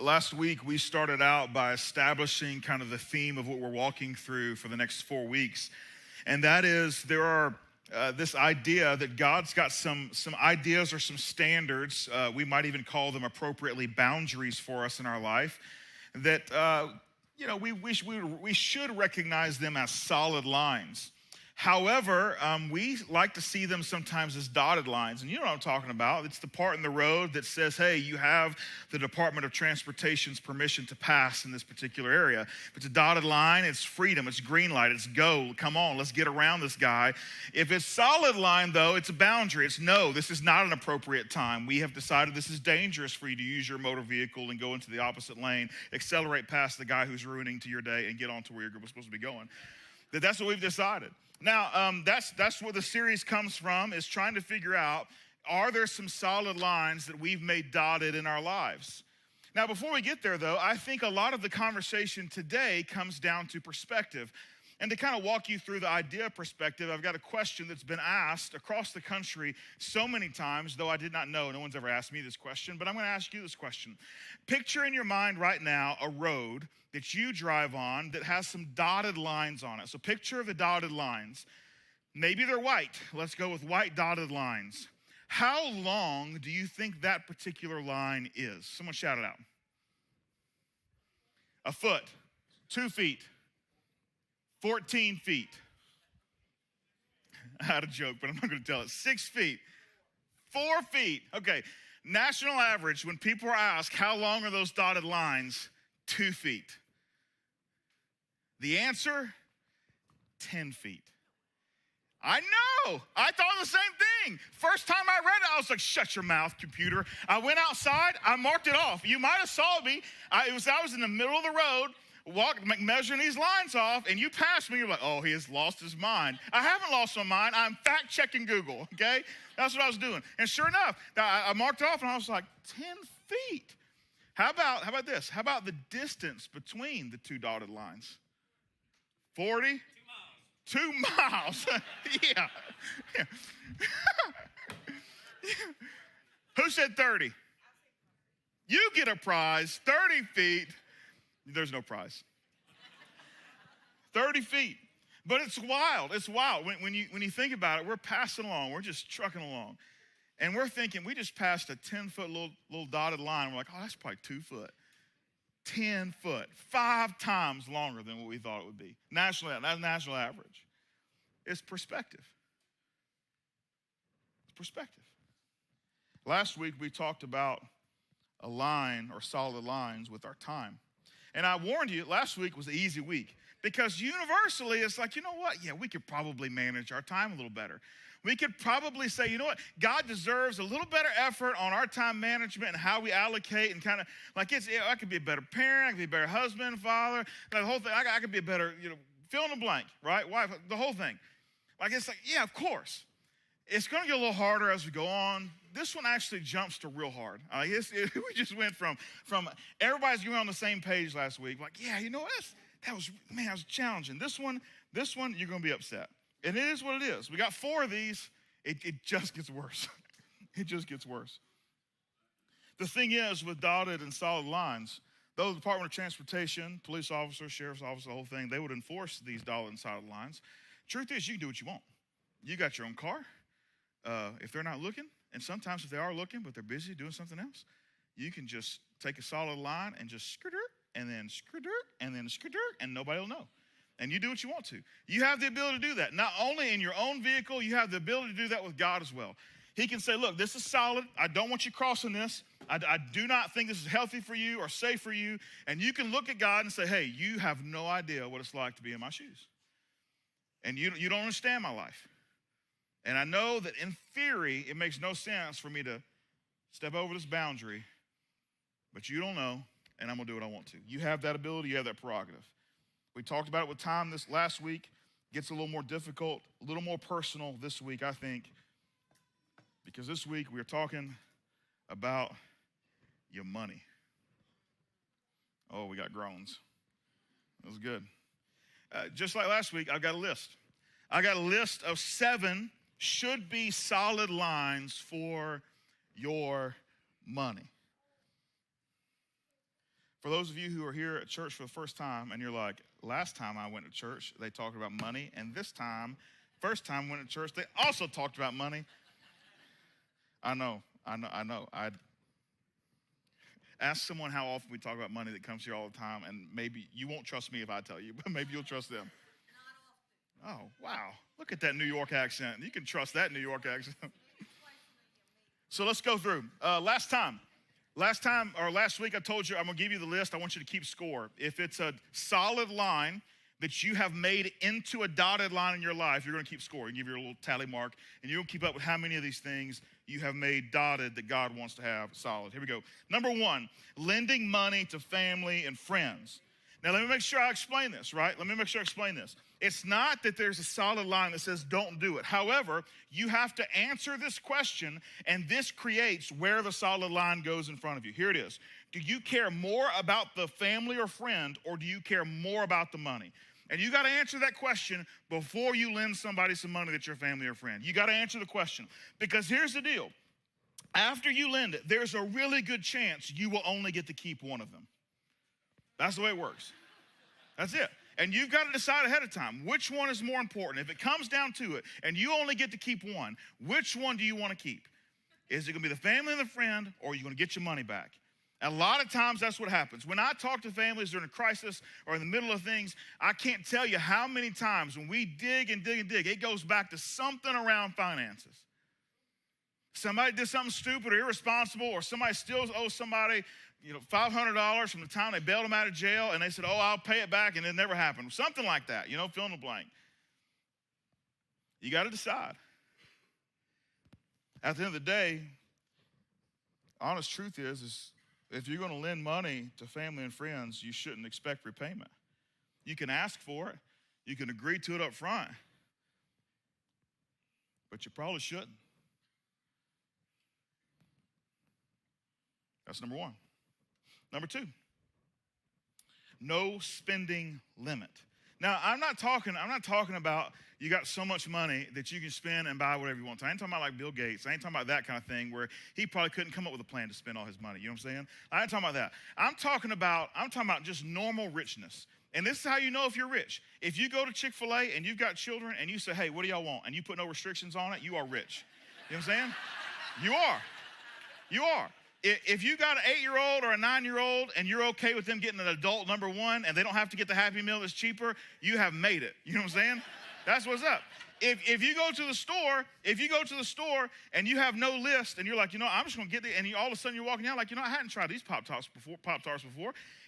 Last week, we started out by establishing kind of the theme of what we're walking through for the next 4 weeks. And that is there are this idea that God's got some ideas or some standards, we might even call them appropriately boundaries for us in our life, that we should recognize them as solid lines. However, we like to see them sometimes as dotted lines. And you know what I'm talking about. It's the part in the road that says, hey, you have the Department of Transportation's permission to pass in this particular area. If it's a dotted line, it's freedom, it's green light, it's go. Come on, let's get around this guy. If it's solid line, though, it's a boundary. It's no, this is not an appropriate time. We have decided this is dangerous for you to use your motor vehicle and go into the opposite lane, accelerate past the guy who's ruining to your day, and get on to where you're supposed to be going. That's what we've decided. Now, that's where the series comes from, is trying to figure out, are there some solid lines that we've made dotted in our lives? Now, before we get there, though, I think a lot of the conversation today comes down to perspective. And to kind of walk you through the idea of perspective, I've got a question that's been asked across the country so many times, though I did not know. No one's ever asked me this question, but I'm going to ask you this question. Picture in your mind right now a road that you drive on that has some dotted lines on it. So picture the dotted lines. Maybe they're white. Let's go with white dotted lines. How long do you think that particular line is? Someone shout it out. A foot, 2 feet, 14 feet. I had a joke, but I'm not going to tell it. 6 feet, 4 feet. Okay, national average, when people are asked how long are those dotted lines, 2 feet. The answer, 10 feet. I know. I thought the same thing. First time I read it, I was like, shut your mouth, computer. I went outside. I marked it off. You might have saw me. I was in the middle of the road, measuring these lines off, and you passed me. You're like, oh, he has lost his mind. I haven't lost my mind. I'm fact-checking Google, okay? That's what I was doing. And sure enough, I marked it off, and I was like, 10 feet. How about this? How about the distance between the two dotted lines? 40? 2 miles. Yeah. Who said 30? You get a prize. 30 feet. There's no prize. 30 feet. But it's wild. It's wild. When you think about it, we're passing along. We're just trucking along. And we're thinking, we just passed a 10-foot little dotted line. We're like, oh, that's probably 2 foot. 10 foot. 5 times longer than what we thought it would be. That's national average. It's perspective. It's perspective. Last week, we talked about a line or solid lines with our time. And I warned you, last week was an easy week. Because universally, it's like, you know what? Yeah, we could probably manage our time a little better. We could probably say, you know what? God deserves a little better effort on our time management and how we allocate and kind of, like, I could be a better parent, I could be a better husband, father, the whole thing. I could be a better, fill in the blank, right? Wife, the whole thing. It's like, yeah, of course. It's going to get a little harder as we go on. This one actually jumps to real hard. We just went from everybody's going on the same page last week. Like, yeah, you know what? That was challenging. This one, you're going to be upset. And it is what it is. We got 4 of these. It just gets worse. It just gets worse. The thing is, with dotted and solid lines, though the Department of Transportation, police officers, sheriff's office, the whole thing, they would enforce these dotted and solid lines. Truth is, you can do what you want. You got your own car. If they're not looking, and sometimes if they are looking, but they're busy doing something else, you can just take a solid line and just skirt, and then skirt, and then skirt, and nobody will know. And you do what you want to. You have the ability to do that. Not only in your own vehicle, you have the ability to do that with God as well. He can say, look, this is solid. I don't want you crossing this. I do not think this is healthy for you or safe for you. And you can look at God and say, hey, you have no idea what it's like to be in my shoes. And you don't understand my life. And I know that in theory, it makes no sense for me to step over this boundary, but you don't know, and I'm going to do what I want to. You have that ability. You have that prerogative. We talked about it with time this last week. It gets a little more difficult, a little more personal this week, I think, because this week we're talking about your money. Oh, we got groans. That was good. Just like last week, I've got a list. I got a list of 7 should-be solid lines for your money. For those of you who are here at church for the first time and you're like, last time I went to church, they talked about money, and this time, first time I went to church, they also talked about money. I know. I'd ask someone how often we talk about money that comes here all the time, and maybe you won't trust me if I tell you, but maybe you'll trust them. Oh, wow. Look at that New York accent. You can trust that New York accent. So let's go through. Last week I told you I'm going to give you the list. I want you to keep score. If it's a solid line that you have made into a dotted line in your life, you're going to keep score. You give your little tally mark, and you'll keep up with how many of these things you have made dotted that God wants to have solid. Here we go. Number 1, lending money to family and friends. Now, let me make sure I explain this, right? Let me make sure I explain this. It's not that there's a solid line that says don't do it. However, you have to answer this question, and this creates where the solid line goes in front of you. Here it is. Do you care more about the family or friend, or do you care more about the money? And you got to answer that question before you lend somebody some money that's your family or friend. You got to answer the question. Because here's the deal. After you lend it, there's a really good chance you will only get to keep one of them. That's the way it works. That's it. And you've got to decide ahead of time which one is more important. If it comes down to it and you only get to keep one, which one do you want to keep? Is it going to be the family and the friend, or are you going to get your money back? A lot of times that's what happens. When I talk to families during a crisis or in the middle of things, I can't tell you how many times when we dig and dig and dig, it goes back to something around finances. Somebody did something stupid or irresponsible, or somebody still owes somebody $500 from the time they bailed them out of jail, and they said, oh, I'll pay it back, and it never happened. Something like that, fill in the blank. You got to decide. At the end of the day, honest truth is if you're going to lend money to family and friends, you shouldn't expect repayment. You can ask for it. You can agree to it up front. But you probably shouldn't. That's number 1. Number 2, no spending limit. Now, I'm not talking about you got so much money that you can spend and buy whatever you want. I ain't talking about like Bill Gates. I ain't talking about that kind of thing where he probably couldn't come up with a plan to spend all his money. You know what I'm saying? I ain't talking about that. I'm talking about just normal richness. And this is how you know if you're rich. If you go to Chick-fil-A and you've got children and you say, hey, what do y'all want? And you put no restrictions on it, you are rich. You know what I'm saying? You are. You are. If you got an 8-year-old or a 9-year-old and you're okay with them getting an adult number 1 and they don't have to get the Happy Meal that's cheaper, you have made it. You know what I'm saying? That's what's up. If you go to the store and you have no list and you're like, I'm just gonna get it, and all of a sudden you're walking out like, I hadn't tried these Pop-Tarts before.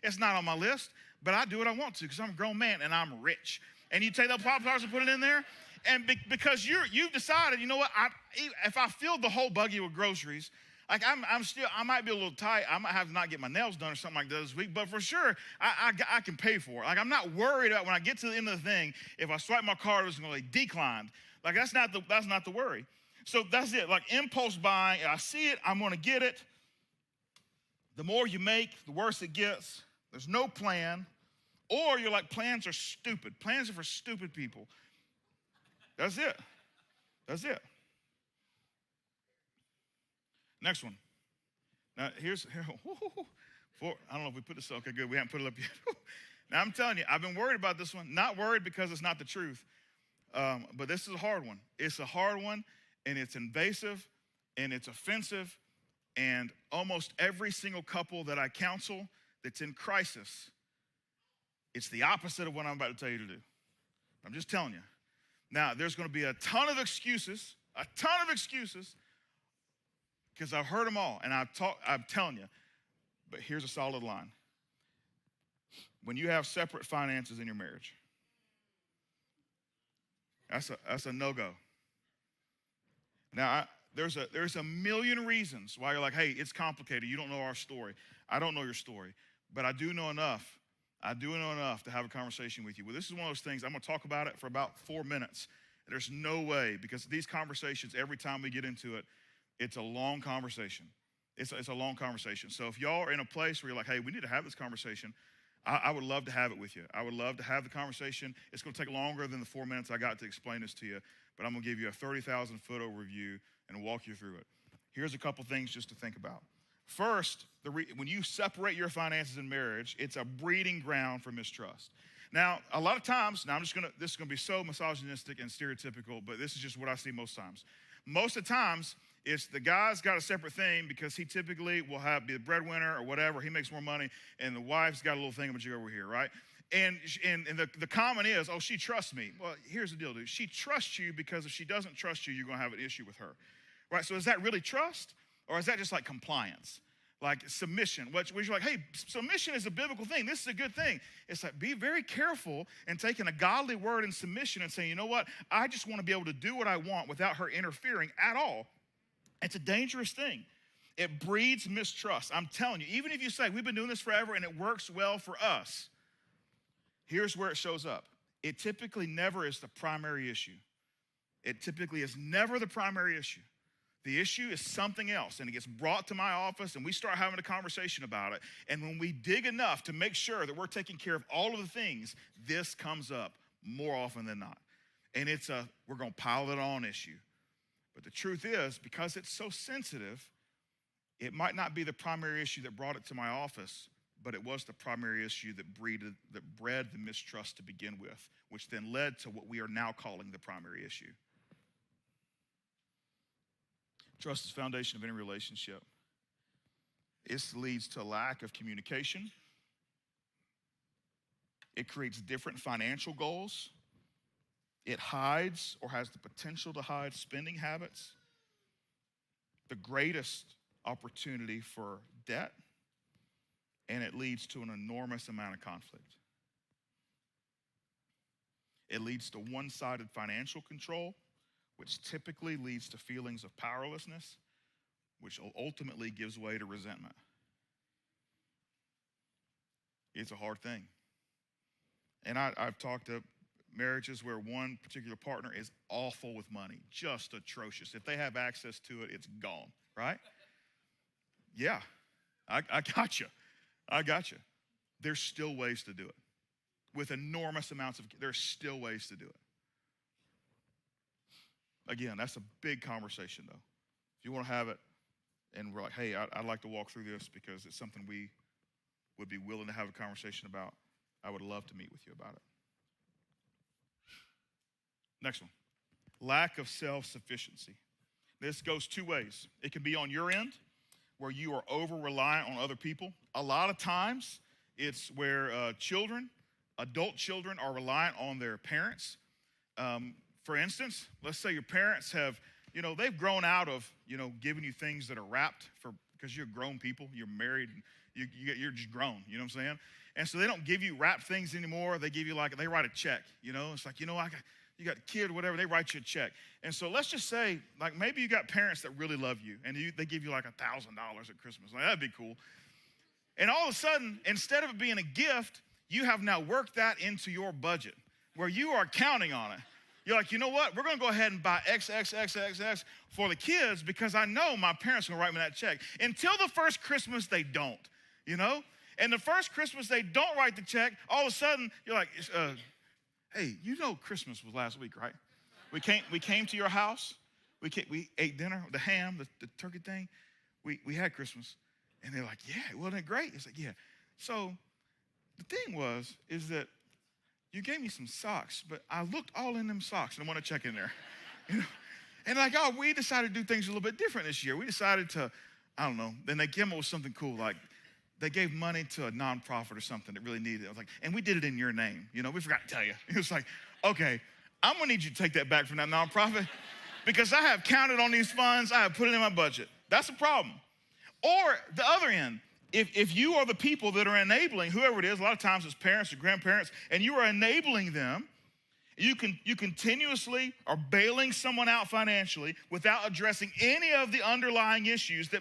It's not on my list, but I do what I want to because I'm a grown man and I'm rich. And you take those Pop-Tarts and put it in there, and because you've decided, you know what? If I filled the whole buggy with groceries, like I might be a little tight. I might have to not get my nails done or something like that this week, but for sure, I can pay for it. Like I'm not worried about when I get to the end of the thing, if I swipe my card, it's going to declined. Like that's not the worry. So that's it. Like impulse buying. I see it, I'm going to get it. The more you make, the worse it gets. There's no plan, or you're like plans are stupid. Plans are for stupid people. That's it. That's it. Next one. Now, I don't know if we put this, okay, good, we haven't put it up yet. Now, I'm telling you, I've been worried about this one. Not worried because it's not the truth, but this is a hard one. It's a hard one, and it's invasive, and it's offensive, and almost every single couple that I counsel that's in crisis, it's the opposite of what I'm about to tell you to do. I'm just telling you. Now, there's going to be a ton of excuses, because I've heard them all, and I'm telling you, but here's a solid line. When you have separate finances in your marriage, that's a no-go. Now, there's a million reasons why you're like, hey, it's complicated. You don't know our story. I don't know your story, but I do know enough. To have a conversation with you. Well, this is one of those things, I'm going to talk about it for about 4 minutes. There's no way, because these conversations, every time we get into it, it's a long conversation. It's a long conversation. So if y'all are in a place where you're like, hey, we need to have this conversation, I would love to have it with you. I would love to have the conversation. It's going to take longer than the 4 minutes I got to explain this to you, but I'm going to give you a 30,000-foot overview and walk you through it. Here's a couple things just to think about. First, when you separate your finances in marriage, it's a breeding ground for mistrust. Now, a lot of times, this is gonna be so misogynistic and stereotypical, but this is just what I see most times. Most of the times, it's the guy's got a separate thing because he typically will be the breadwinner or whatever. He makes more money, and the wife's got a little thingamajig over here, right? And the common is, oh, she trusts me. Well, here's the deal, dude. She trusts you because if she doesn't trust you, you're gonna have an issue with her, right? So is that really trust, or is that just like compliance? Like submission, which you're like, hey, submission is a biblical thing. This is a good thing. It's like, be very careful in taking a godly word in submission and saying, you know what? I just want to be able to do what I want without her interfering at all. It's a dangerous thing. It breeds mistrust. I'm telling you, even if you say, we've been doing this forever and it works well for us, here's where it shows up. It typically never is the primary issue. It typically is never the primary issue. The issue is something else, and it gets brought to my office, and we start having a conversation about it. And when we dig enough to make sure that we're taking care of all of the things, this comes up more often than not. And we're going to pile it on issue. But the truth is, because it's so sensitive, it might not be the primary issue that brought it to my office, but it was the primary issue that bred the mistrust to begin with, which then led to what we are now calling the primary issue. Trust is the foundation of any relationship. It leads to a lack of communication. It creates different financial goals. It hides or has the potential to hide spending habits. The greatest opportunity for debt, and it leads to an enormous amount of conflict. It leads to one-sided financial control, which typically leads to feelings of powerlessness, which ultimately gives way to resentment. It's a hard thing. And I've talked to marriages where one particular partner is awful with money, just atrocious. If they have access to it, it's gone, right? Yeah, I got you. I got you. There's still ways to do it. With enormous amounts there's still ways to do it. Again, that's a big conversation, though. If you want to have it, and we're like, hey, I'd like to walk through this because it's something we would be willing to have a conversation about, I would love to meet with you about it. Next one, lack of self-sufficiency. This goes two ways. It can be on your end, where you are over-reliant on other people. A lot of times, it's where adult children are reliant on their parents. For instance, let's say your parents have, they've grown out of, giving you things that are wrapped because you're grown people, you're married, you're just grown, you know what I'm saying? And so they don't give you wrapped things anymore. They give you they write a check, It's like, you got a kid or whatever, they write you a check. And so let's just say, maybe you got parents that really love you and they give you $1,000 at Christmas. That'd be cool. And all of a sudden, instead of it being a gift, you have now worked that into your budget where you are counting on it. You're like, you know what? We're going to go ahead and buy XXXXX for the kids because I know my parents are going to write me that check. Until the first Christmas, they don't, And the first Christmas they don't write the check, all of a sudden, you're like, hey, Christmas was last week, right? We came to your house. We ate dinner, the ham, the turkey thing. We had Christmas. And they're like, yeah, wasn't it great? It's like, yeah. So the thing is that you gave me some socks, but I looked all in them socks, and I want to check in there. And we decided to do things a little bit different this year. We decided to, I don't know, then they came up with something cool, like they gave money to a nonprofit or something that really needed it. I was like, and we did it in your name. We forgot to tell you. It was like, okay, I'm going to need you to take that back from that nonprofit because I have counted on these funds. I have put it in my budget. That's a problem. Or the other end, if you are the people that are enabling, whoever it is, a lot of times it's parents or grandparents, and you are enabling them, you continuously are bailing someone out financially without addressing any of the underlying issues that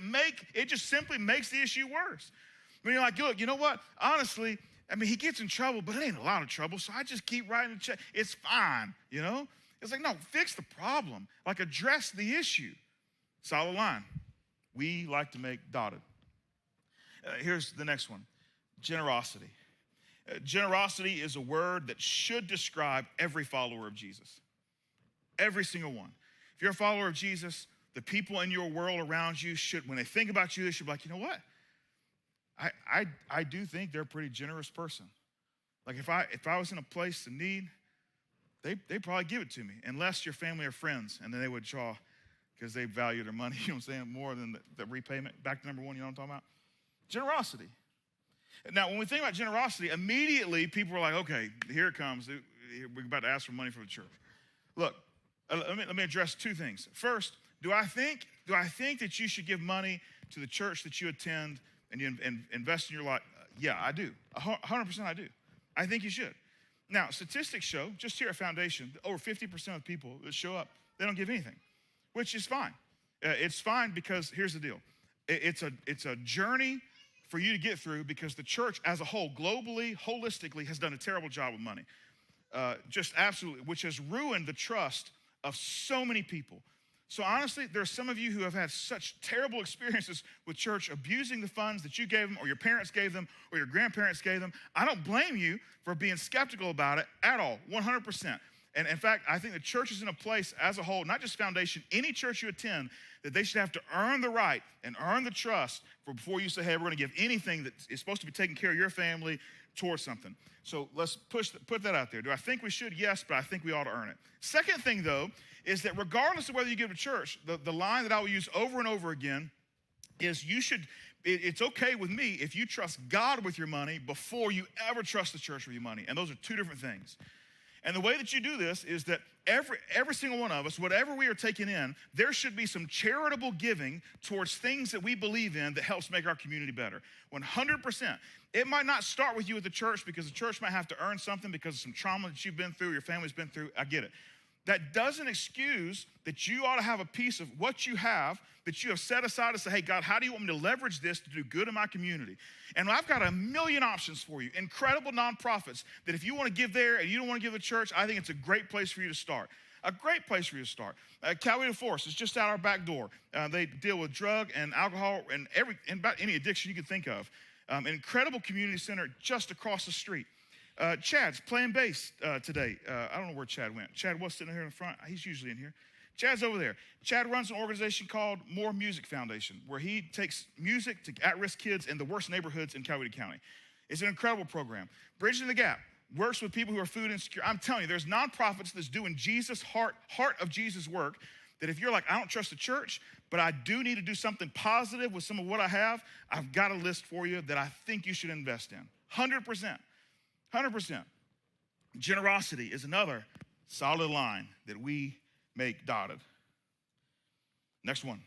just simply makes the issue worse. When you're like, look, you know what? Honestly, he gets in trouble, but it ain't a lot of trouble, so I just keep writing the check. It's fine, It's like, no, fix the problem. Address the issue. Solid line. We like to make dotted. Here's the next one, generosity. Generosity is a word that should describe every follower of Jesus. Every single one. If you're a follower of Jesus, the people in your world around you should, when they think about you, they should be like, you know what? I do think they're a pretty generous person. Like if I was in a place of need, they probably give it to me, unless your family or friends, and then they would draw because they value their money, you know what I'm saying, more than the repayment. Back to number one, you know what I'm talking about? Generosity. Now, when we think about generosity, immediately people are like, okay, here it comes. We're about to ask for money for the church. Look, let me address two things. First, do I think that you should give money to the church that you attend and you invest in your life? Yeah, I do. 100% I do. I think you should. Now, statistics show, just here at Foundation, over 50% of people that show up, they don't give anything, which is fine. It's fine because here's the deal. It's a journey for you to get through because the church as a whole, globally, holistically, has done a terrible job with money. Just absolutely, which has ruined the trust of so many people. So honestly, there are some of you who have had such terrible experiences with church abusing the funds that you gave them or your parents gave them or your grandparents gave them. I don't blame you for being skeptical about it at all, 100%. And in fact, I think the church is in a place as a whole, not just Foundation, any church you attend, that they should have to earn the right and earn the trust before you say, hey, we're going to give anything that is supposed to be taking care of your family towards something. So let's put that out there. Do I think we should? Yes, but I think we ought to earn it. Second thing, though, is that regardless of whether you give to church, the line that I will use over and over again is it's okay with me if you trust God with your money before you ever trust the church with your money. And those are two different things. And the way that you do this is that every single one of us, whatever we are taking in, there should be some charitable giving towards things that we believe in that helps make our community better. 100%. It might not start with you at the church because the church might have to earn something because of some trauma that you've been through, your family's been through. I get it. That doesn't excuse that you ought to have a piece of what you have that you have set aside to say, hey, God, how do you want me to leverage this to do good in my community? And I've got a million options for you, incredible nonprofits that if you want to give there and you don't want to give to the church, I think it's a great place for you to start. A great place for you to start. Calvary of Force is just out our back door. They deal with drug and alcohol and about any addiction you can think of. An incredible community center just across the street. Chad's playing bass today. I don't know where Chad went. Chad was sitting here in the front. He's usually in here. Chad's over there. Chad runs an organization called More Music Foundation, where he takes music to at-risk kids in the worst neighborhoods in Coweta County. It's an incredible program. Bridging the Gap works with people who are food insecure. I'm telling you, there's nonprofits that's doing Jesus' heart of Jesus work that if you're like, I don't trust the church, but I do need to do something positive with some of what I have, I've got a list for you that I think you should invest in. 100%. 100%. Generosity is another solid line that we make dotted. Next one,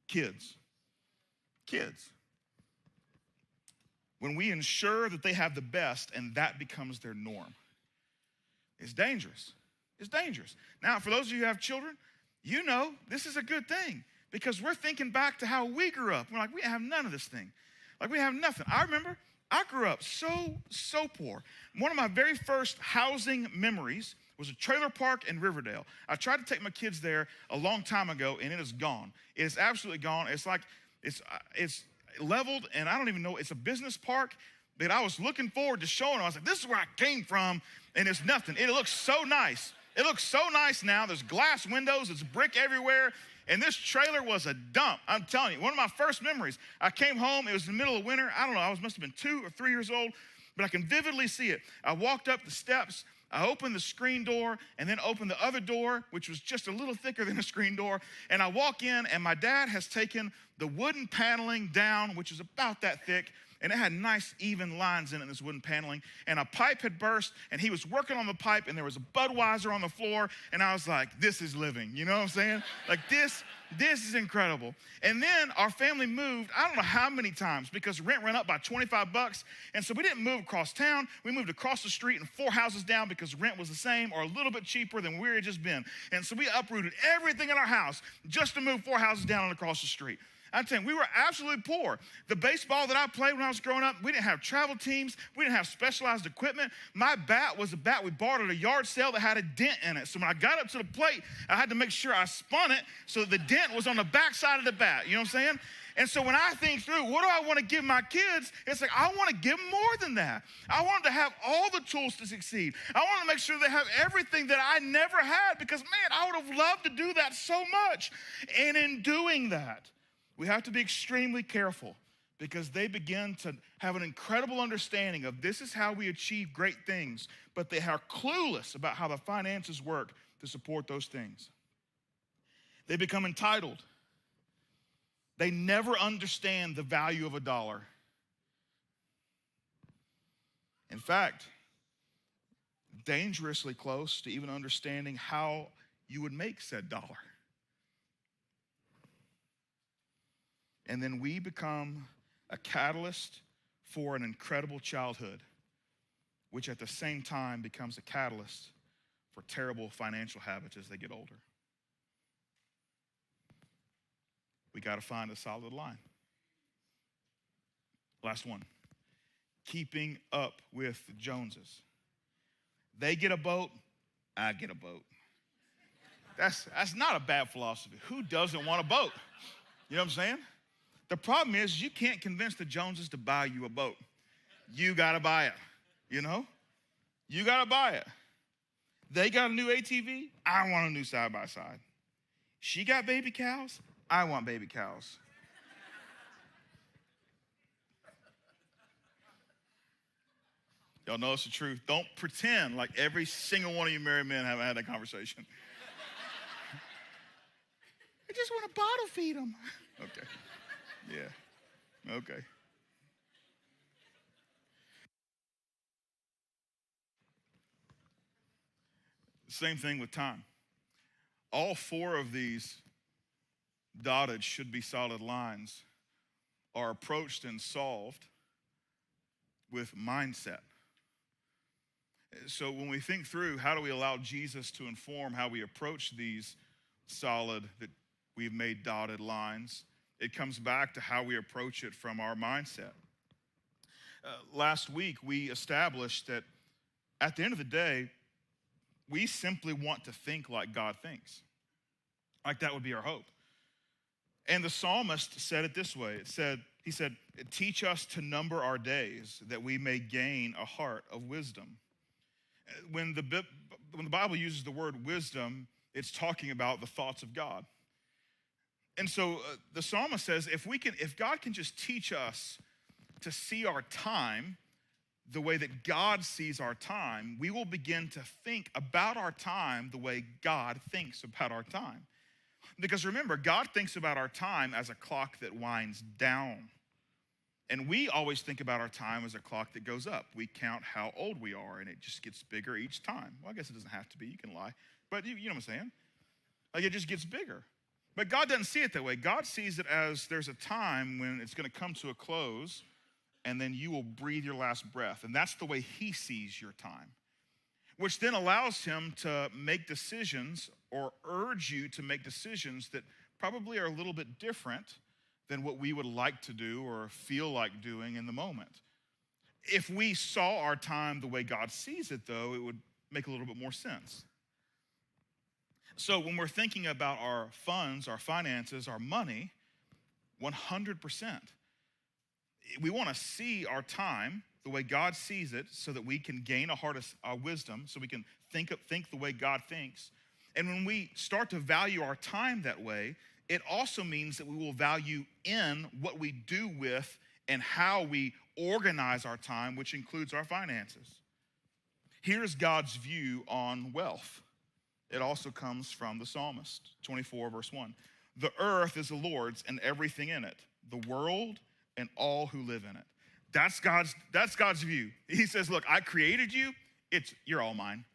kids. Kids. When we ensure that they have the best and that becomes their norm, it's dangerous. It's dangerous. Now, for those of you who have children, you know this is a good thing because we're thinking back to how we grew up. We're like, we have none of this thing. Like, we have nothing. I remember I grew up so poor. One of my very first housing memories was a trailer park in Riverdale. I tried to take my kids there a long time ago, and it is gone. It is absolutely gone. It's like, it's leveled, and I don't even know. It's a business park that I was looking forward to showing them. I was like, this is where I came from, and it's nothing. It looks so nice. It looks so nice now. There's glass windows. There's brick everywhere. And this trailer was a dump. I'm telling you, one of my first memories. I came home. It was in the middle of winter. I don't know. I must have been 2 or 3 years old, but I can vividly see it. I walked up the steps. I opened the screen door and then opened the other door, which was just a little thicker than a screen door. And I walk in, and my dad has taken the wooden paneling down, which is about that thick, and it had nice even lines in it, this wooden paneling. And a pipe had burst, and he was working on the pipe, and there was a Budweiser on the floor, and I was like, this is living. You know what I'm saying? Like, this is incredible. And then our family moved, I don't know how many times, because rent went up by $25, and so we didn't move across town. We moved across the street and 4 houses down because rent was the same or a little bit cheaper than we had just been. And so we uprooted everything in our house just to move 4 houses down and across the street. I'm telling you, we were absolutely poor. The baseball that I played when I was growing up, we didn't have travel teams. We didn't have specialized equipment. My bat was a bat we bought at a yard sale that had a dent in it. So when I got up to the plate, I had to make sure I spun it so that the dent was on the back side of the bat. You know what I'm saying? And so when I think through, what do I want to give my kids? It's like, I want to give them more than that. I want them to have all the tools to succeed. I want to make sure they have everything that I never had because, man, I would have loved to do that so much. And in doing that, we have to be extremely careful because they begin to have an incredible understanding of this is how we achieve great things, but they are clueless about how the finances work to support those things. They become entitled. They never understand the value of a dollar. In fact, dangerously close to even understanding how you would make said dollar. And then we become a catalyst for an incredible childhood, which at the same time becomes a catalyst for terrible financial habits as they get older. We got to find a solid line. Last one. Keeping up with the Joneses. They get a boat, I get a boat. That's not a bad philosophy. Who doesn't want a boat? You know what I'm saying? The problem is you can't convince the Joneses to buy you a boat. You got to buy it, you know? You got to buy it. They got a new ATV, I want a new side-by-side. She got baby cows, I want baby cows. Y'all know it's the truth. Don't pretend like every single one of you married men haven't had that conversation. I just want to bottle feed them. Okay. Yeah. Okay. Same thing with time. All four of these dotted should be solid lines are approached and solved with mindset. So when we think through how do we allow Jesus to inform how we approach these solid that we've made dotted lines, it comes back to how we approach it from our mindset. Last week we established that at the end of the day, we simply want to think like God thinks. Like that would be our hope. And the psalmist said it this way. He said, teach us to number our days that we may gain a heart of wisdom. When the Bible uses the word wisdom, it's talking about the thoughts of God. And so the psalmist says, if God can just teach us to see our time the way that God sees our time, we will begin to think about our time the way God thinks about our time. Because remember, God thinks about our time as a clock that winds down. And we always think about our time as a clock that goes up. We count how old we are, and it just gets bigger each time. Well, I guess it doesn't have to be. You can lie. But you know what I'm saying? Like, it just gets bigger. But God doesn't see it that way. God sees it as there's a time when it's going to come to a close, and then you will breathe your last breath. And that's the way he sees your time, which then allows him to make decisions or urge you to make decisions that probably are a little bit different than what we would like to do or feel like doing in the moment. If we saw our time the way God sees it, though, it would make a little bit more sense. So when we're thinking about our funds, our finances, our money, 100%, we want to see our time the way God sees it so that we can gain a heart of wisdom, so we can think the way God thinks. And when we start to value our time that way, it also means that we will value in what we do with and how we organize our time, which includes our finances. Here's God's view on wealth. It also comes from the psalmist, 24 verse 1. The earth is the Lord's and everything in it, the world and all who live in it. That's God's view. He says, look, I created you. You're all mine.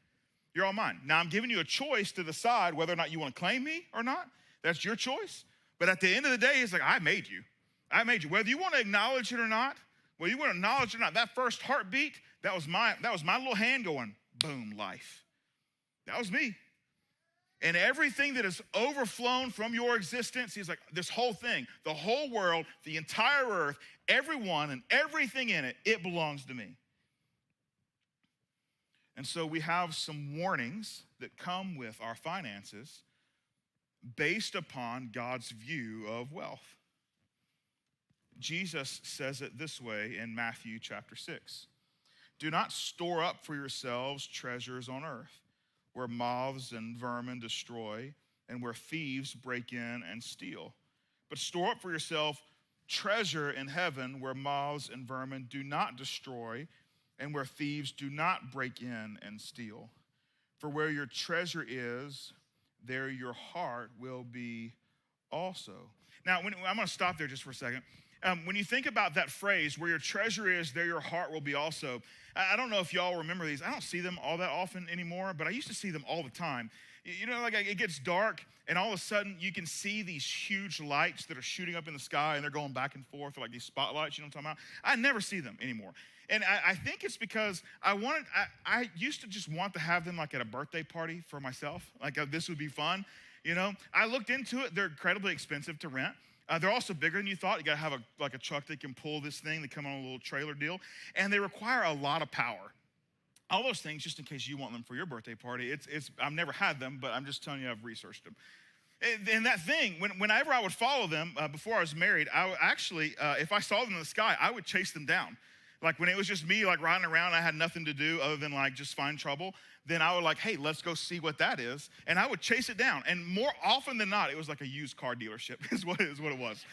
You're all mine. Now I'm giving you a choice to decide whether or not you want to claim me or not. That's your choice. But at the end of the day, it's like, I made you. I made you. Whether you want to acknowledge it or not, whether you want to acknowledge it or not, that first heartbeat, that was my little hand going, boom, life. That was me. And everything that has overflown from your existence, he's like, this whole thing, the whole world, the entire earth, everyone and everything in it, it belongs to me. And so we have some warnings that come with our finances based upon God's view of wealth. Jesus says it this way in Matthew chapter 6. Do not store up for yourselves treasures on earth, where moths and vermin destroy, and where thieves break in and steal. But store up for yourself treasure in heaven, where moths and vermin do not destroy, and where thieves do not break in and steal. For where your treasure is, there your heart will be also. Now, I'm going to stop there just for a second. When you think about that phrase, where your treasure is, there your heart will be also. I don't know if y'all remember these. I don't see them all that often anymore, but I used to see them all the time. You know, like it gets dark, and all of a sudden you can see these huge lights that are shooting up in the sky, and they're going back and forth, like these spotlights, you know what I'm talking about? I never see them anymore. And I think it's because I used to just want to have them like at a birthday party for myself. Like this would be fun, you know? I looked into it. They're incredibly expensive to rent. They're also bigger than you thought. You gotta have a truck that can pull this thing. They come on a little trailer deal. And they require a lot of power. All those things, just in case you want them for your birthday party. I've never had them, but I'm just telling you I've researched them. And that thing, whenever I would follow them before I was married, I would actually, if I saw them in the sky, I would chase them down. Like when it was just me like riding around, I had nothing to do other than like just find trouble, then I would like, hey, let's go see what that is. And I would chase it down. And more often than not, it was like a used car dealership is what it was.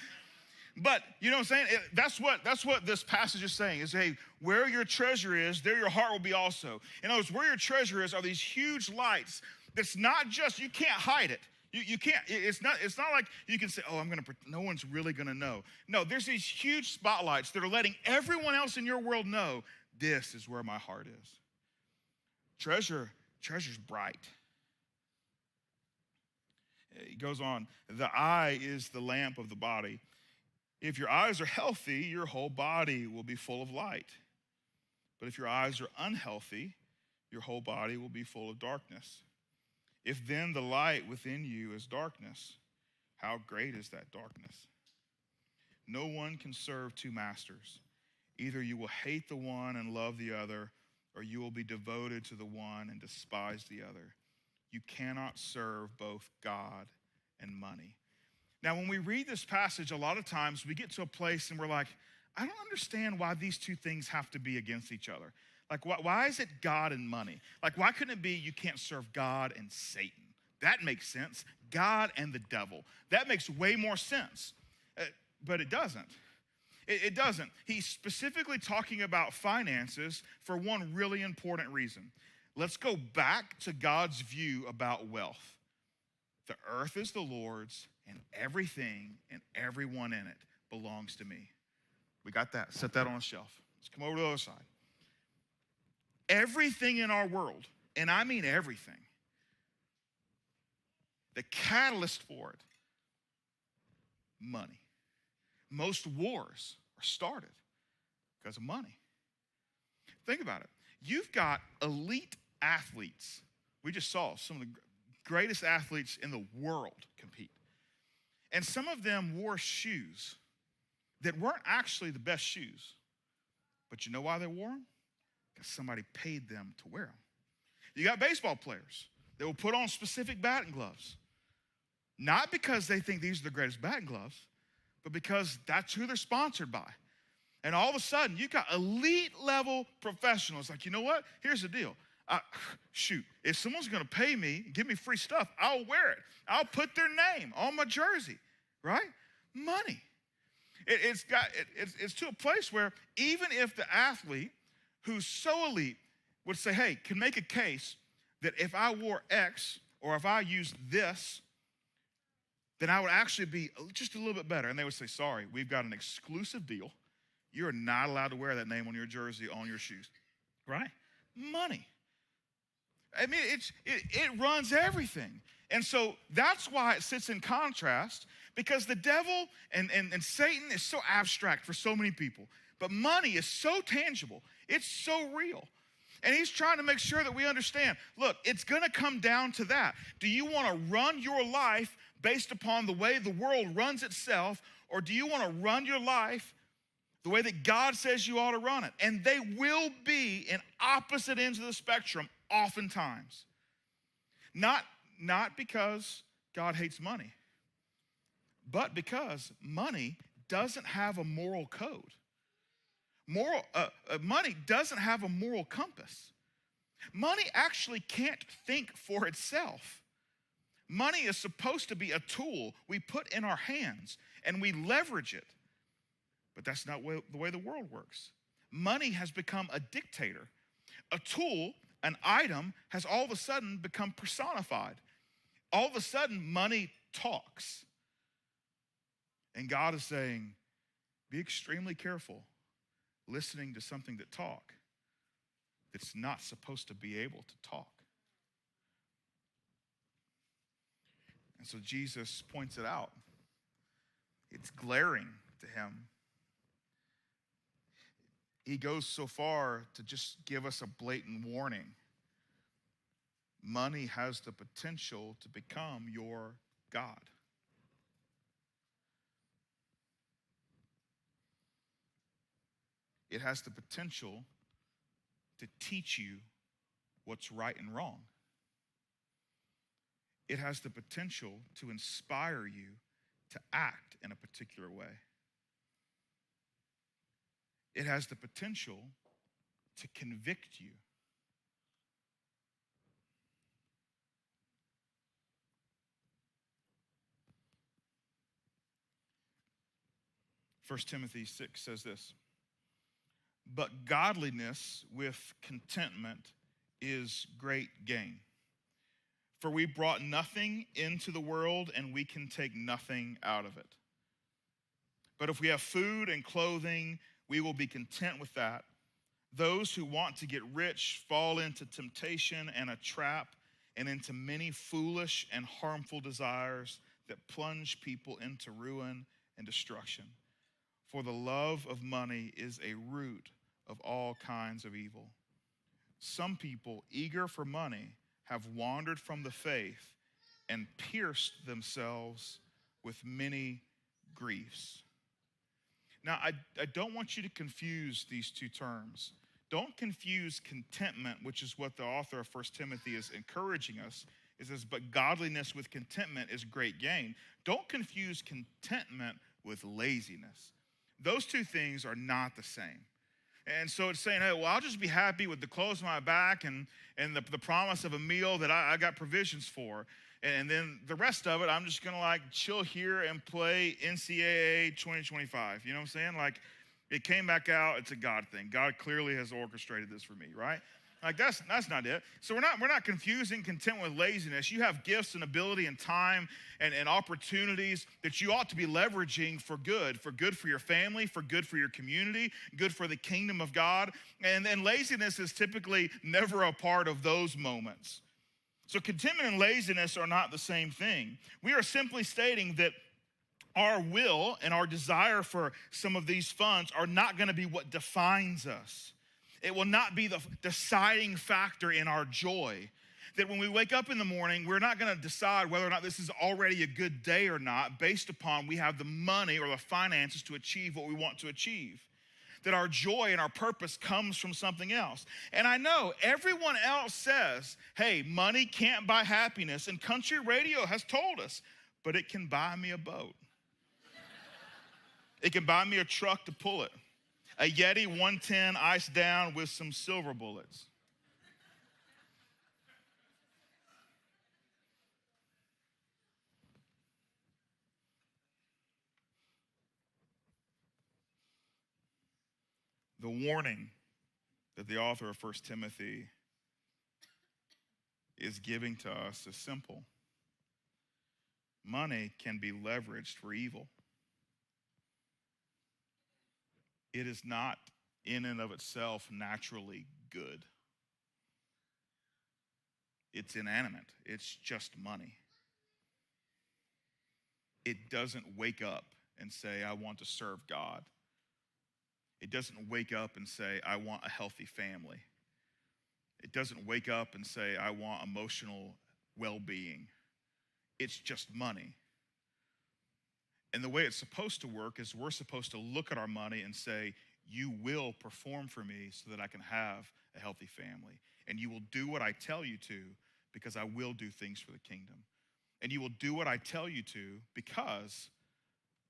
But you know what I'm saying? That's what this passage is saying is, hey, where your treasure is, there your heart will be also. In other words, where your treasure is are these huge lights that's not just, you can't hide it. You can't, it's not like you can say, oh, no one's really gonna know. No, there's these huge spotlights that are letting everyone else in your world know this is where my heart is. Treasure's bright. It goes on, the eye is the lamp of the body. If your eyes are healthy, your whole body will be full of light. But if your eyes are unhealthy, your whole body will be full of darkness. If then the light within you is darkness, how great is that darkness? No one can serve two masters. Either you will hate the one and love the other, or you will be devoted to the one and despise the other. You cannot serve both God and money. Now, when we read this passage, a lot of times we get to a place and we're like, I don't understand why these two things have to be against each other. Like, why is it God and money? Like, why couldn't it be you can't serve God and Satan? That makes sense. God and the devil. That makes way more sense. But it doesn't. It doesn't. He's specifically talking about finances for one really important reason. Let's go back to God's view about wealth. The earth is the Lord's, and everything and everyone in it belongs to me. We got that. Set that on a shelf. Let's come over to the other side. Everything in our world, and I mean everything, the catalyst for it, money. Most wars are started because of money. Think about it. You've got elite athletes. We just saw some of the greatest athletes in the world compete. And some of them wore shoes that weren't actually the best shoes. But you know why they wore them? Because somebody paid them to wear them. You got baseball players that will put on specific batting gloves. Not because they think these are the greatest batting gloves, but because that's who they're sponsored by. And all of a sudden, you got elite level professionals. Like, you know what? Here's the deal. Shoot, if someone's gonna pay me, give me free stuff, I'll wear it. I'll put their name on my jersey, right? Money. It's to a place where even if the athlete who's so elite would say, hey, can make a case that if I wore X or if I used this, then I would actually be just a little bit better. And they would say, sorry, we've got an exclusive deal. You're not allowed to wear that name on your jersey, on your shoes, right? Money. I mean, it runs everything. And so that's why it sits in contrast, because the devil and Satan is so abstract for so many people. But money is so tangible. It's so real. And he's trying to make sure that we understand, look, it's going to come down to that. Do you want to run your life based upon the way the world runs itself, or do you want to run your life the way that God says you ought to run it? And they will be in opposite ends of the spectrum oftentimes. Not because God hates money, but because money doesn't have a moral code. Money doesn't have a moral compass. Money actually can't think for itself. Money is supposed to be a tool we put in our hands and we leverage it. But that's not the way the world works. Money has become a dictator. A tool, an item, has all of a sudden become personified. All of a sudden, money talks. And God is saying, be extremely careful listening to something that's not supposed to be able to talk. And so Jesus points it out. It's glaring to him. He goes so far to just give us a blatant warning. Money has the potential to become your God. It has the potential to teach you what's right and wrong. It has the potential to inspire you to act in a particular way. It has the potential to convict you. First Timothy 6 says this, but godliness with contentment is great gain. For we brought nothing into the world, and we can take nothing out of it. But if we have food and clothing, we will be content with that. Those who want to get rich fall into temptation and a trap, and into many foolish and harmful desires that plunge people into ruin and destruction. For the love of money is a root of all kinds of evil. Some people, eager for money, have wandered from the faith and pierced themselves with many griefs. Now, I don't want you to confuse these two terms. Don't confuse contentment, which is what the author of 1 Timothy is encouraging us. It says, but godliness with contentment is great gain. Don't confuse contentment with laziness. Those two things are not the same. And so it's saying, hey, well, I'll just be happy with the clothes on my back and the promise of a meal that I got provisions for. And then the rest of it, I'm just going to like chill here and play NCAA 2025. You know what I'm saying? Like it came back out. It's a God thing. God clearly has orchestrated this for me, right? Like that's not it. So we're not confusing content with laziness. You have gifts and ability and time and opportunities that you ought to be leveraging for good for your family, for good for your community, good for the kingdom of God. And then laziness is typically never a part of those moments. So contentment and laziness are not the same thing. We are simply stating that our will and our desire for some of these funds are not going to be what defines us. It will not be the deciding factor in our joy. That when we wake up in the morning, we're not going to decide whether or not this is already a good day or not based upon we have the money or the finances to achieve what we want to achieve. That our joy and our purpose comes from something else. And I know everyone else says, hey, money can't buy happiness. And country radio has told us, but it can buy me a boat. It can buy me a truck to pull it. A Yeti 110 iced down with some silver bullets. The warning that the author of 1 Timothy is giving to us is simple. Money can be leveraged for evil. It is not in and of itself naturally good. It's inanimate. It's just money. It doesn't wake up and say, I want to serve God. It doesn't wake up and say, I want a healthy family. It doesn't wake up and say, I want emotional well-being. It's just money. And the way it's supposed to work is we're supposed to look at our money and say, you will perform for me so that I can have a healthy family. And you will do what I tell you to because I will do things for the kingdom. And you will do what I tell you to because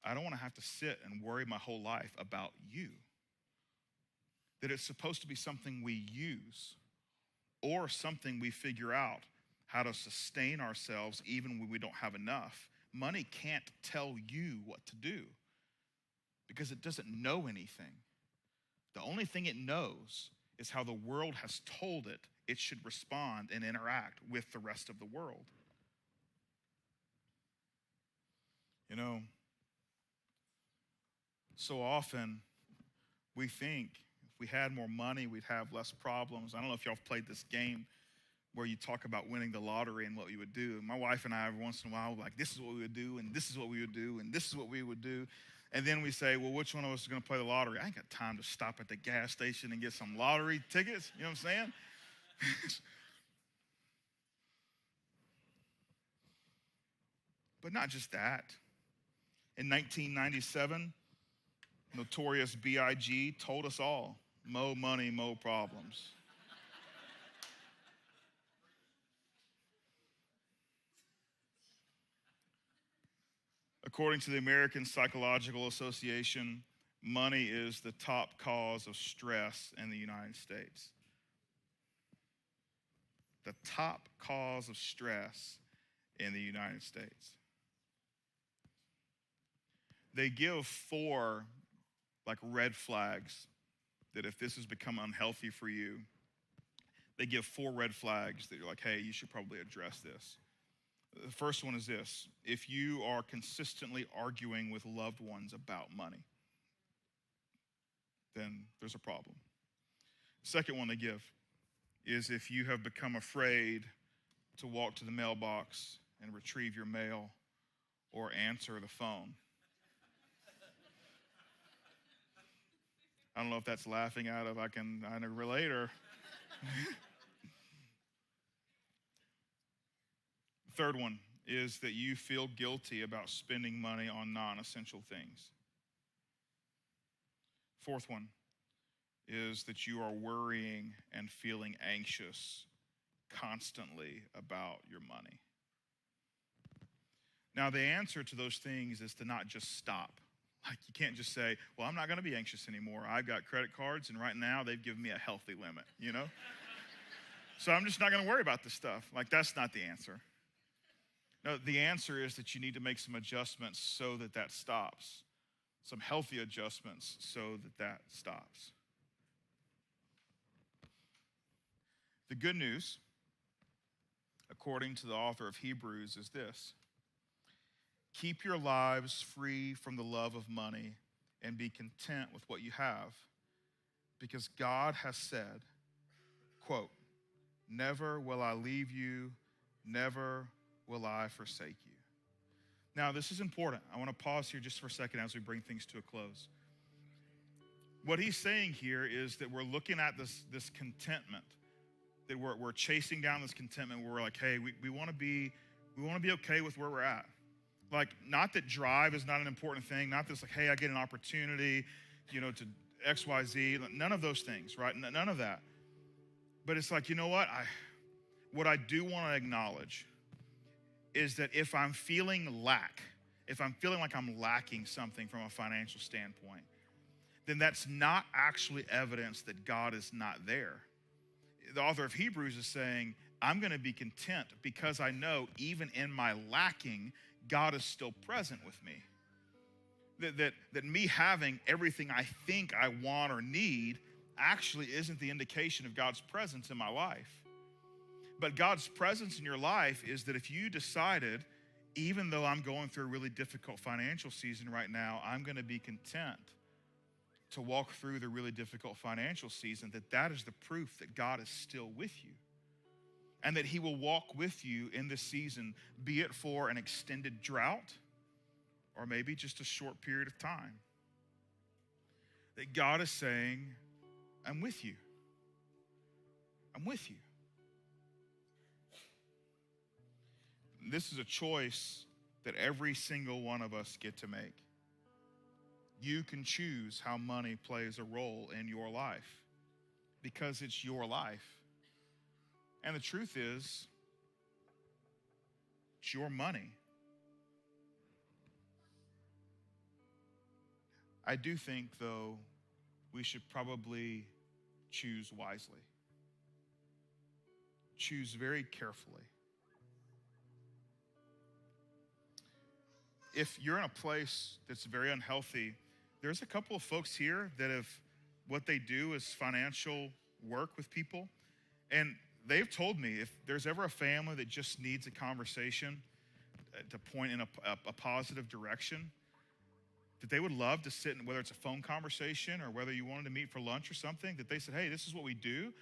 I don't want to have to sit and worry my whole life about you. That it's supposed to be something we use or something we figure out how to sustain ourselves even when we don't have enough. Money can't tell you what to do because it doesn't know anything. The only thing it knows is how the world has told it should respond and interact with the rest of the world. You know, so often we think if we had more money, we'd have less problems. I don't know if y'all have played this game where you talk about winning the lottery and what you would do. My wife and I, every once in a while, like, this is what we would do, and this is what we would do, and this is what we would do. And then we say, well, which one of us is going to play the lottery? I ain't got time to stop at the gas station and get some lottery tickets. You know what I'm saying? But not just that. In 1997, Notorious B.I.G. told us all, mo money, mo problems. According to the American Psychological Association, money is the top cause of stress in the United States. The top cause of stress in the United States. They give 4 red flags that if this has become unhealthy for you, they give 4 red flags that you're like, hey, you should probably address this. The first one is this: if you are consistently arguing with loved ones about money, then there's a problem. The second one they give is if you have become afraid to walk to the mailbox and retrieve your mail or answer the phone. I don't know if that's laughing out of I can relate or. Third one is that you feel guilty about spending money on non-essential things. Fourth one is that you are worrying and feeling anxious constantly about your money. Now, the answer to those things is to not just stop. Like, you can't just say, well, I'm not going to be anxious anymore. I've got credit cards, and right now they've given me a healthy limit, you know? So I'm just not going to worry about this stuff. Like, that's not the answer. No, the answer is that you need to make some adjustments so that that stops. Some healthy adjustments so that that stops. The good news, according to the author of Hebrews, is this: keep your lives free from the love of money and be content with what you have, because God has said, quote, never will I leave you, never will I forsake you. Now, this is important. I want to pause here just for a second as we bring things to a close. What he's saying here is that we're looking at this contentment, that we're chasing down this contentment where we're like, hey, we want to be okay with where we're at. Like, not that drive is not an important thing, not this like, hey, I get an opportunity, to X, Y, Z, none of those things, right? None of that. But it's like, you know what I do want to acknowledge is that if I'm feeling lack, if I'm feeling like I'm lacking something from a financial standpoint, then that's not actually evidence that God is not there. The author of Hebrews is saying, I'm going to be content because I know even in my lacking, God is still present with me. That me having everything I think I want or need actually isn't the indication of God's presence in my life. But God's presence in your life is that if you decided, even though I'm going through a really difficult financial season right now, I'm going to be content to walk through the really difficult financial season, that is the proof that God is still with you. And that he will walk with you in this season, be it for an extended drought or maybe just a short period of time. That God is saying, I'm with you. I'm with you. This is a choice that every single one of us get to make. You can choose how money plays a role in your life because it's your life. And the truth is, it's your money. I do think, though, we should probably choose wisely. Choose very carefully. If you're in a place that's very unhealthy, there's a couple of folks here that have, what they do is financial work with people. And they've told me if there's ever a family that just needs a conversation to point in a positive direction, that they would love to sit in, whether it's a phone conversation or whether you wanted to meet for lunch or something, that they said, hey, this is what we do.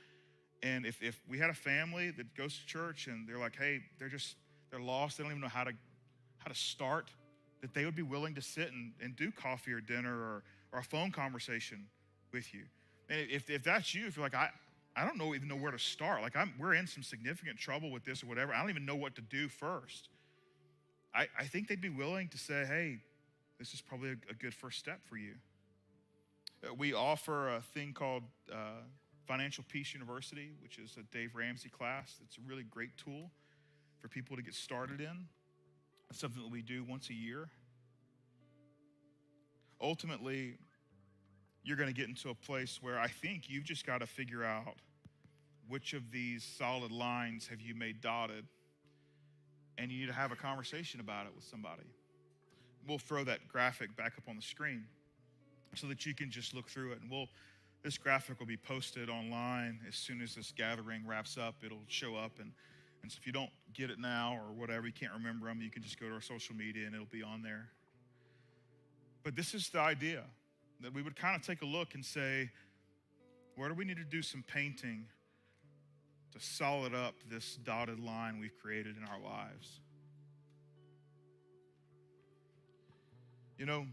And if we had a family that goes to church and they're like, hey, they're lost, they don't even know how to start, that they would be willing to sit and do coffee or dinner or a phone conversation with you. And if that's you, if you're like, I don't even know where to start. Like we're in some significant trouble with this or whatever. I don't even know what to do first. I think they'd be willing to say, hey, this is probably a good first step for you. We offer a thing called Financial Peace University, which is a Dave Ramsey class. It's a really great tool for people to get started in. It's something that we do once a year. Ultimately, you're going to get into a place where I think you've just got to figure out which of these solid lines have you made dotted, and you need to have a conversation about it with somebody. We'll throw that graphic back up on the screen so that you can just look through it. And this graphic will be posted online as soon as this gathering wraps up. It'll show up, and so if you don't get it now or whatever, you can't remember them, you can just go to our social media and it'll be on there. But this is the idea, that we would kind of take a look and say, where do we need to do some painting to solid up this dotted line we've created in our lives? You know,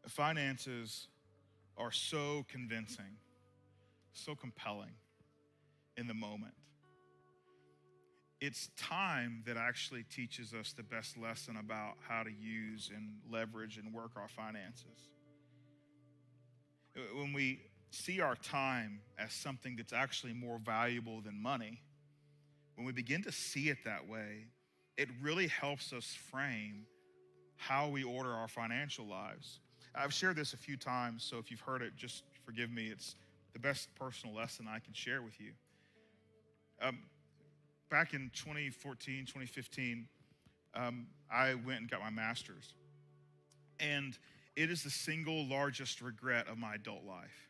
finances are so convincing, so compelling in the moment. It's time that actually teaches us the best lesson about how to use and leverage and work our finances. When we see our time as something that's actually more valuable than money, when we begin to see it that way, it really helps us frame how we order our financial lives. I've shared this a few times, so if you've heard it, just forgive me. It's the best personal lesson I can share with you. Back in 2014, 2015, I went and got my master's. And it is the single largest regret of my adult life.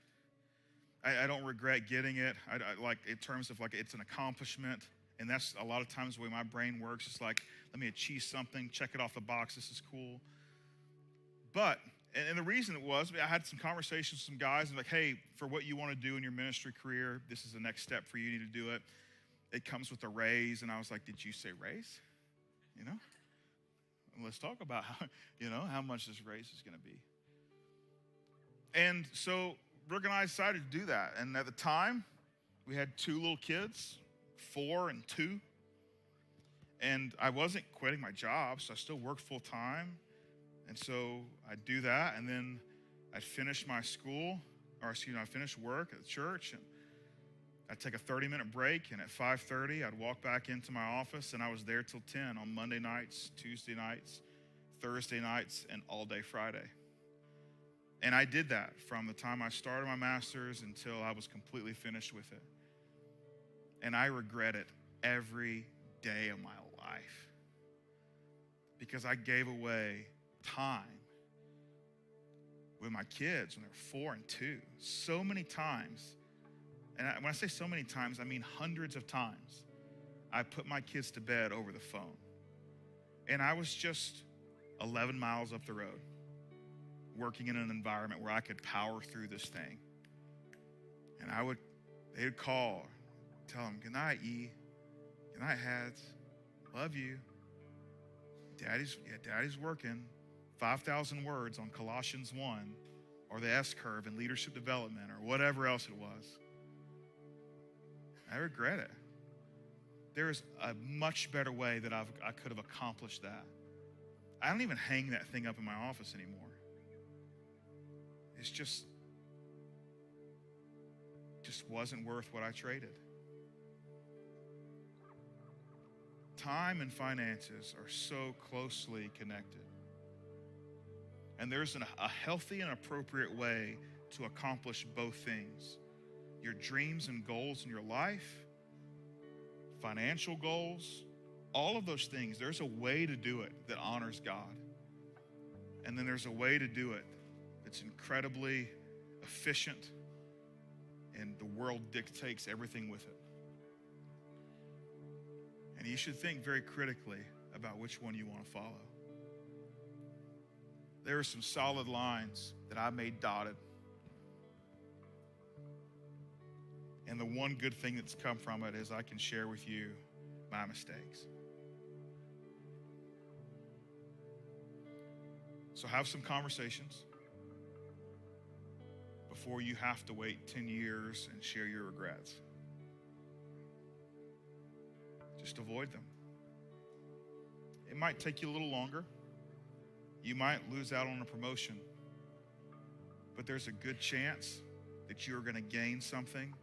I don't regret getting it. I like in terms of like it's an accomplishment. And that's a lot of times the way my brain works. It's like, let me achieve something, check it off the box, this is cool. But, and the reason it was, I had some conversations with some guys and like, hey, for what you want to do in your ministry career, this is the next step for you, you need to do it. It comes with a raise. And I was like, did you say raise? You know? Let's talk about how much this raise is going to be. And so Brooke and I decided to do that. And at the time, we had two little kids, 4 and 2. And I wasn't quitting my job, so I still worked full time. And so I'd do that, and then I'd finish my school, I'd finish work at the church, and I'd take a 30-minute break, and at 5:30, I'd walk back into my office, and I was there till 10 on Monday nights, Tuesday nights, Thursday nights, and all day Friday. And I did that from the time I started my master's until I was completely finished with it. And I regret it every day of my life because I gave away time with my kids when they're 4 and 2 so many times. And when I say so many times, I mean hundreds of times. I put my kids to bed over the phone. And I was just 11 miles up the road, working in an environment where I could power through this thing. And they'd call, tell them, good night, E. Good night, Hads. Love you. Daddy's working 5,000 words on Colossians 1 or the S-curve in leadership development or whatever else it was. I regret it. There is a much better way that I could have accomplished that. I don't even hang that thing up in my office anymore. It's just wasn't worth what I traded. Time and finances are so closely connected. And there's a healthy and appropriate way to accomplish both things. Your dreams and goals in your life, financial goals, all of those things, there's a way to do it that honors God. And then there's a way to do it that's incredibly efficient, and the world dictates everything with it. And you should think very critically about which one you want to follow. There are some solid lines that I made dotted. And the one good thing that's come from it is I can share with you my mistakes. So have some conversations before you have to wait 10 years and share your regrets. Just avoid them. It might take you a little longer. You might lose out on a promotion, but there's a good chance that you're going to gain something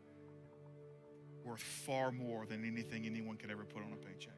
worth far more than anything anyone could ever put on a paycheck.